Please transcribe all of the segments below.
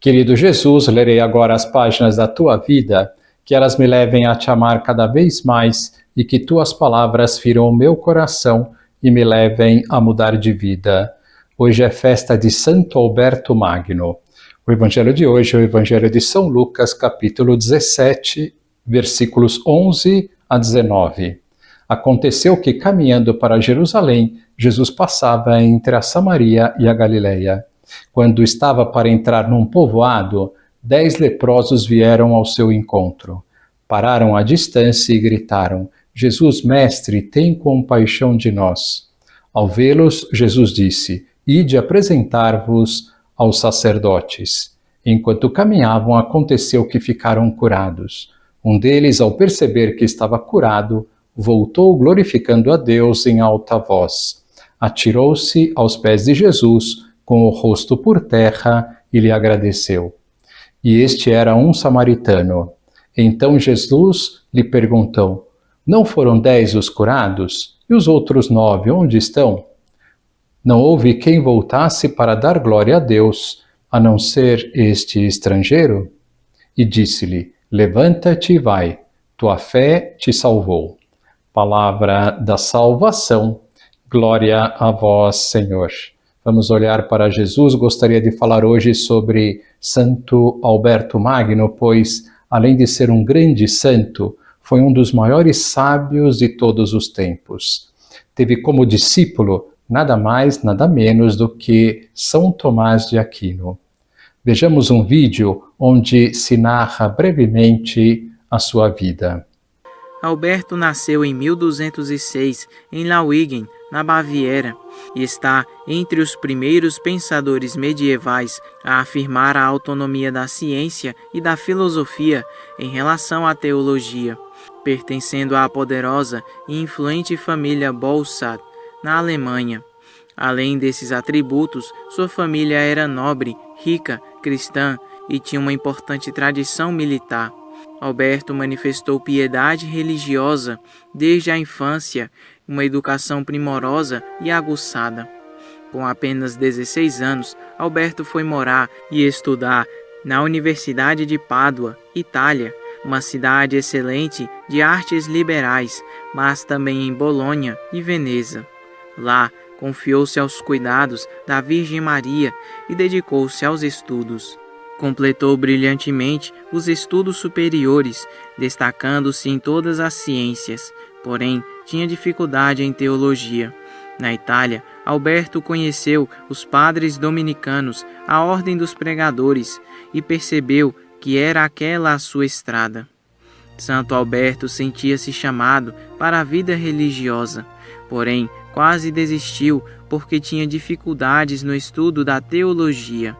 Querido Jesus, lerei agora as páginas da tua vida, que elas me levem a te amar cada vez mais e que tuas palavras firam o meu coração e me levem a mudar de vida. Hoje é festa de Santo Alberto Magno. O evangelho de hoje é o evangelho de São Lucas, capítulo 17, versículos 11 a 19. Aconteceu que, caminhando para Jerusalém, Jesus passava entre a Samaria e a Galileia. Quando estava para entrar num povoado, 10 leprosos vieram ao seu encontro. Pararam à distância e gritaram: Jesus, mestre, tem compaixão de nós. Ao vê-los, Jesus disse: Ide apresentar-vos aos sacerdotes. Enquanto caminhavam, aconteceu que ficaram curados. Um deles, ao perceber que estava curado, voltou glorificando a Deus em alta voz. Atirou-se aos pés de Jesus, com o rosto por terra, e lhe agradeceu. E este era um samaritano. Então Jesus lhe perguntou: Não foram 10 os curados? E os outros 9, onde estão? Não houve quem voltasse para dar glória a Deus, a não ser este estrangeiro? E disse-lhe: Levanta-te e vai, tua fé te salvou. Palavra da salvação, glória a vós, Senhor. Vamos olhar para Jesus. Gostaria de falar hoje sobre Santo Alberto Magno, pois, além de ser um grande santo, foi um dos maiores sábios de todos os tempos. Teve como discípulo nada mais, nada menos do que São Tomás de Aquino. Vejamos um vídeo onde se narra brevemente a sua vida. Alberto nasceu em 1206 em Lauingen, na Baviera, e está entre os primeiros pensadores medievais a afirmar a autonomia da ciência e da filosofia em relação à teologia, pertencendo à poderosa e influente família Bolsat, na Alemanha. Além desses atributos, sua família era nobre, rica, cristã e tinha uma importante tradição militar. Alberto manifestou piedade religiosa desde a infância, uma educação primorosa e aguçada. Com apenas 16 anos, Alberto foi morar e estudar na Universidade de Pádua, Itália, uma cidade excelente de artes liberais, mas também em Bolonha e Veneza. Lá, confiou-se aos cuidados da Virgem Maria e dedicou-se aos estudos. Completou brilhantemente os estudos superiores, destacando-se em todas as ciências, porém tinha dificuldade em teologia. Na Itália, Alberto conheceu os padres dominicanos, a ordem dos pregadores, e percebeu que era aquela a sua estrada. Santo Alberto sentia-se chamado para a vida religiosa, porém quase desistiu porque tinha dificuldades no estudo da teologia.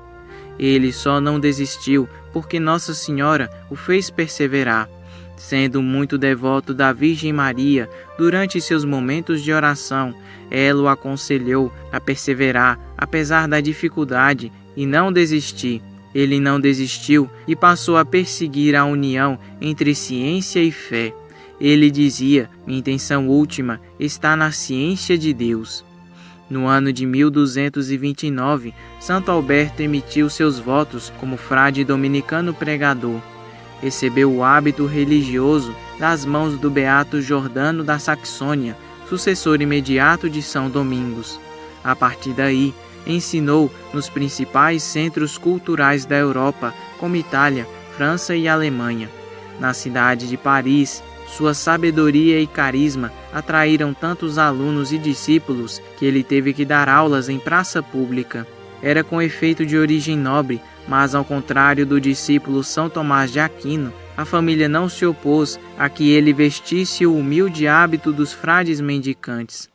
Ele só não desistiu porque Nossa Senhora o fez perseverar. Sendo muito devoto da Virgem Maria, durante seus momentos de oração, ela o aconselhou a perseverar apesar da dificuldade e não desistir. Ele não desistiu e passou a perseguir a união entre ciência e fé. Ele dizia: minha intenção última está na ciência de Deus. No ano de 1229, Santo Alberto emitiu seus votos como frade dominicano pregador. Recebeu o hábito religioso das mãos do beato Jordano da Saxônia, sucessor imediato de São Domingos. A partir daí, ensinou nos principais centros culturais da Europa, como Itália, França e Alemanha. Na cidade de Paris, sua sabedoria e carisma atraíram tantos alunos e discípulos que ele teve que dar aulas em praça pública. Era com efeito de origem nobre, mas ao contrário do discípulo São Tomás de Aquino, a família não se opôs a que ele vestisse o humilde hábito dos frades mendicantes.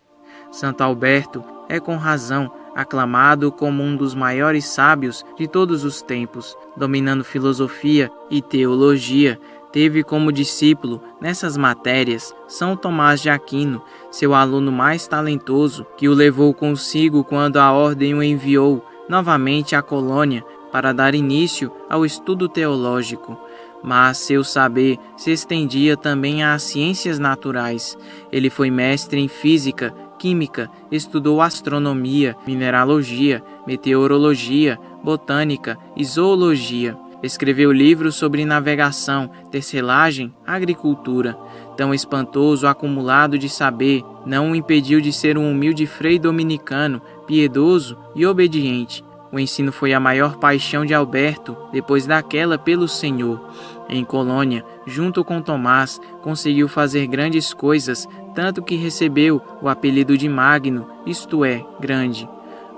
Santo Alberto é com razão aclamado como um dos maiores sábios de todos os tempos, dominando filosofia e teologia. Teve como discípulo, nessas matérias, São Tomás de Aquino, seu aluno mais talentoso, que o levou consigo quando a ordem o enviou novamente à colônia para dar início ao estudo teológico. Mas seu saber se estendia também às ciências naturais. Ele foi mestre em física, química, estudou astronomia, mineralogia, meteorologia, botânica e zoologia. Escreveu livros sobre navegação, tecelagem, agricultura. Tão espantoso acumulado de saber não o impediu de ser um humilde frei dominicano, piedoso e obediente. O ensino foi a maior paixão de Alberto, depois daquela pelo Senhor. Em Colônia, junto com Tomás, conseguiu fazer grandes coisas, tanto que recebeu o apelido de Magno, isto é, grande.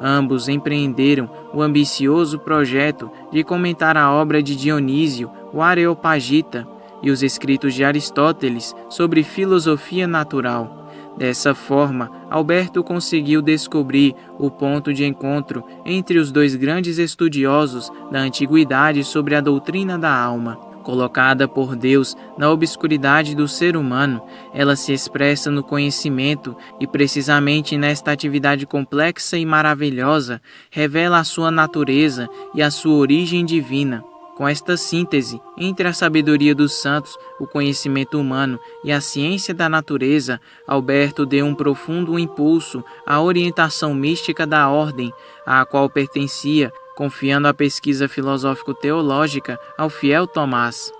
Ambos empreenderam o ambicioso projeto de comentar a obra de Dionísio, o Areopagita, e os escritos de Aristóteles sobre filosofia natural. Dessa forma, Alberto conseguiu descobrir o ponto de encontro entre os dois grandes estudiosos da antiguidade sobre a doutrina da alma. Colocada por Deus na obscuridade do ser humano, ela se expressa no conhecimento e, precisamente nesta atividade complexa e maravilhosa, revela a sua natureza e a sua origem divina. Com esta síntese entre a sabedoria dos santos, o conhecimento humano e a ciência da natureza, Alberto deu um profundo impulso à orientação mística da ordem, à qual pertencia, confiando a pesquisa filosófico-teológica ao fiel Tomás.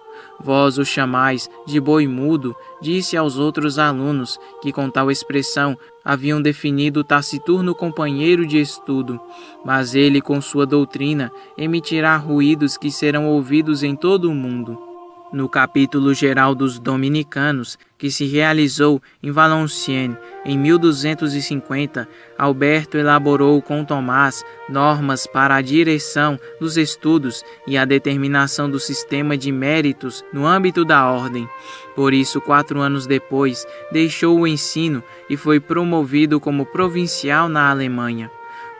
Vós o chamais de boi mudo, disse aos outros alunos, que com tal expressão haviam definido o taciturno companheiro de estudo, mas ele com sua doutrina emitirá ruídos que serão ouvidos em todo o mundo. No capítulo geral dos dominicanos, que se realizou em Valenciennes em 1250, Alberto elaborou com Tomás normas para a direção dos estudos e a determinação do sistema de méritos no âmbito da ordem. Por isso, 4 anos depois, deixou o ensino e foi promovido como provincial na Alemanha.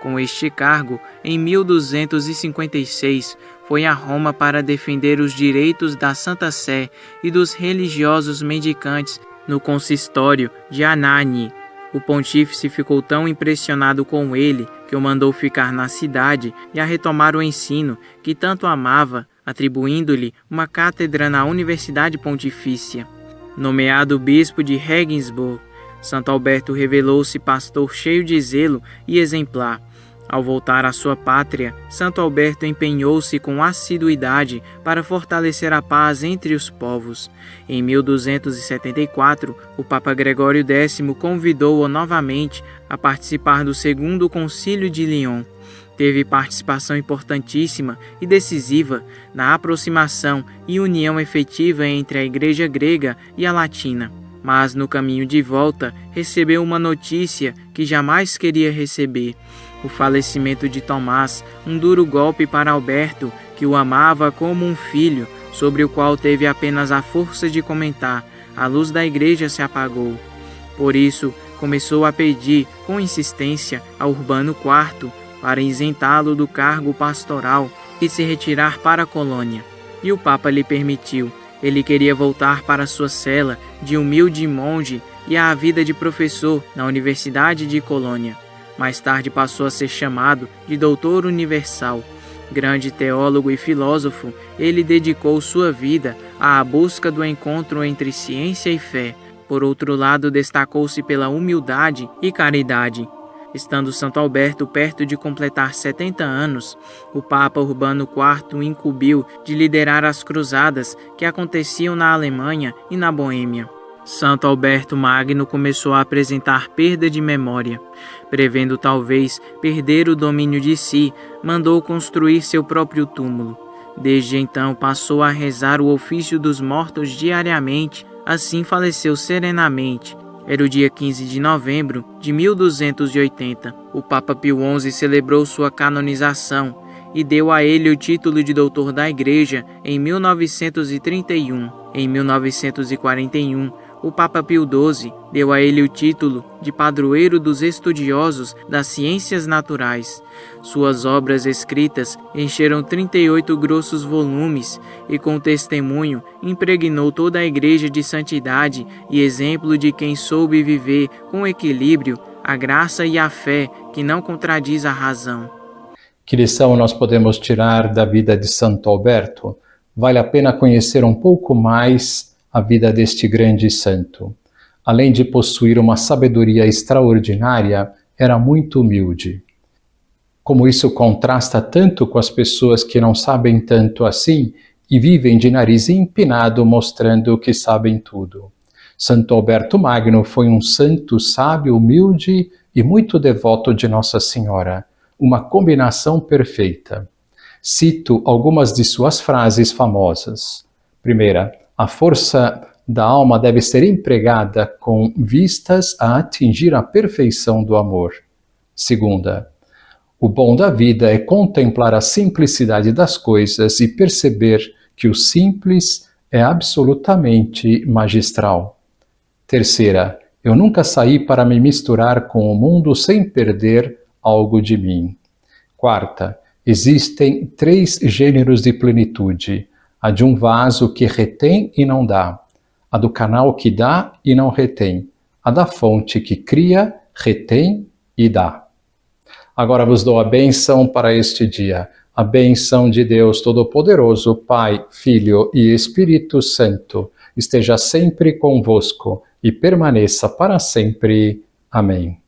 Com este cargo, em 1256, foi a Roma para defender os direitos da Santa Sé e dos religiosos mendicantes no consistório de Anagni. O pontífice ficou tão impressionado com ele que o mandou ficar na cidade e a retomar o ensino que tanto amava, atribuindo-lhe uma cátedra na Universidade Pontifícia. Nomeado bispo de Regensburg, Santo Alberto revelou-se pastor cheio de zelo e exemplar. Ao voltar à sua pátria, Santo Alberto empenhou-se com assiduidade para fortalecer a paz entre os povos. Em 1274, o Papa Gregório X convidou-o novamente a participar do Segundo Concílio de Lyon. Teve participação importantíssima e decisiva na aproximação e união efetiva entre a Igreja grega e a latina. Mas no caminho de volta recebeu uma notícia que jamais queria receber: o falecimento de Tomás, um duro golpe para Alberto, que o amava como um filho, sobre o qual teve apenas a força de comentar: a luz da igreja se apagou. Por isso, começou a pedir com insistência a Urbano IV para isentá-lo do cargo pastoral e se retirar para a colônia. E o Papa lhe permitiu. Ele queria voltar para sua cela de humilde monge e à vida de professor na Universidade de Colônia. Mais tarde passou a ser chamado de Doutor Universal. Grande teólogo e filósofo, ele dedicou sua vida à busca do encontro entre ciência e fé. Por outro lado, destacou-se pela humildade e caridade. Estando Santo Alberto perto de completar 70 anos, o Papa Urbano IV o incumbiu de liderar as cruzadas que aconteciam na Alemanha e na Boêmia. Santo Alberto Magno começou a apresentar perda de memória. Prevendo talvez perder o domínio de si, mandou construir seu próprio túmulo. Desde então passou a rezar o ofício dos mortos diariamente, assim faleceu serenamente. Era o dia 15 de novembro de 1280. O Papa Pio XI celebrou sua canonização e deu a ele o título de doutor da Igreja em 1931. Em 1941, o Papa Pio XII deu a ele o título de padroeiro dos estudiosos das ciências naturais. Suas obras escritas encheram 38 grossos volumes e, com testemunho, impregnou toda a Igreja de santidade e exemplo de quem soube viver com equilíbrio a graça e a fé que não contradiz a razão. Que lição nós podemos tirar da vida de Santo Alberto? Vale a pena conhecer um pouco mais a vida deste grande santo. além de possuir uma sabedoria extraordinária, era muito humilde. Como isso contrasta tanto com as pessoas que não sabem tanto assim e vivem de nariz empinado mostrando que sabem tudo. Santo Alberto Magno foi um santo sábio, humilde e muito devoto de Nossa Senhora, uma combinação perfeita. Cito algumas de suas frases famosas. Primeira, a força da alma deve ser empregada com vistas a atingir a perfeição do amor. Segunda, o bom da vida é contemplar a simplicidade das coisas e perceber que o simples é absolutamente magistral. Terceira, eu nunca saí para me misturar com o mundo sem perder algo de mim. Quarta, existem 3 gêneros de plenitude: a de um vaso que retém e não dá, a do canal que dá e não retém, a da fonte que cria, retém e dá. Agora vos dou a bênção para este dia. A bênção de Deus Todo-Poderoso, Pai, Filho e Espírito Santo, esteja sempre convosco e permaneça para sempre. Amém.